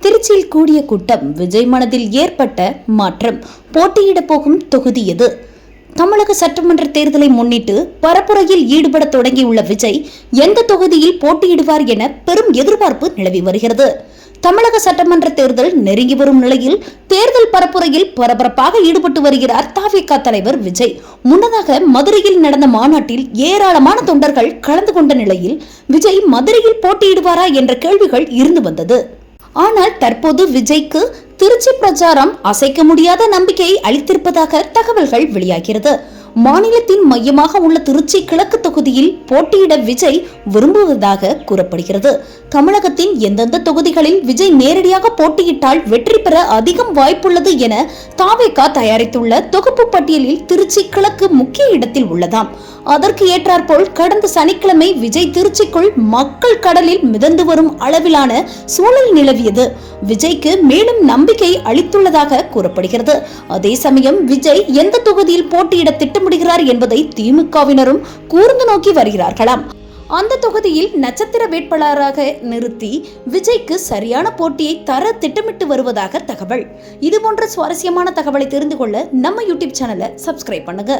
திருச்சியில் கூடிய கூட்டம். விஜய் மனதில் ஏற்பட்ட மாற்றம். போட்டியிட போகும் தொகுதி எது? தமிழக சட்டமன்ற தேர்தலை முன்னிட்டு பரப்புரையில் ஈடுபட தொடங்கியுள்ள விஜய் எந்த தொகுதியில் போட்டியிடுவார் என பெரும் எதிர்பார்ப்பு நிலவி வருகிறது. தமிழக சட்டமன்ற தேர்தல் நெருங்கி வரும் நிலையில் தேர்தல் பரப்புரையில் பரபரப்பாக ஈடுபட்டு வருகிறார் தவிக தலைவர் விஜய். முன்னதாக மதுரையில் நடந்த மாநாட்டில் ஏராளமான தொண்டர்கள் கலந்து கொண்ட நிலையில் விஜய் மதுரையில் போட்டியிடுவாரா என்ற கேள்விகள் இருந்து வந்தது. ஆனால் தற்போது விஜய்க்கு திருச்சி பிரச்சாரம் அசைக்க முடியாத நம்பிக்கையை அளித்திருப்பதாக தகவல்கள் வெளியாகிறது. மாநிலத்தின் மையமாக உள்ள திருச்சி கிழக்கு தொகுதியில் போட்டியிட விஜய் விரும்புவதாக கூறப்படுகிறது. தமிழகத்தின் எந்தெந்த தொகுதிகளில் விஜய் நேரடியாக போட்டியிட்டால் வெற்றி பெற அதிகம் வாய்ப்புள்ளது என தவிக தயாரித்துள்ள தொகுப்பு பட்டியலில் திருச்சி கிழக்கு முக்கிய இடத்தில் உள்ளதாம். அதற்கு ஏற்றாற்போல் கடந்த சனிக்கிழமை விஜய் திருச்சிக்குள் மக்கள் கடலில் மிதந்து வரும் அளவிலான சூழல் நிலவியது விஜய்க்கு மேலும் நம்பிக்கை அளித்துள்ளதாக கூறப்படுகிறது. அதே சமயம் விஜய் எந்த தொகுதியில் போட்டியிட திட்டமிடுகிறார் என்பதை திமுகவினரும் கூர்ந்து நோக்கி வருகிறார்களாம். அந்த தொகுதியில் நட்சத்திர வேட்பாளராக நிறுத்தி விஜய்க்கு சரியான போட்டியை தர திட்டமிட்டு வருவதாக தகவல். இதுபோன்ற சுவாரஸ்யமான தகவலை தெரிந்து கொள்ள நம்ம யூடியூப் சேனலை சப்ஸ்கிரைப் பண்ணுங்க.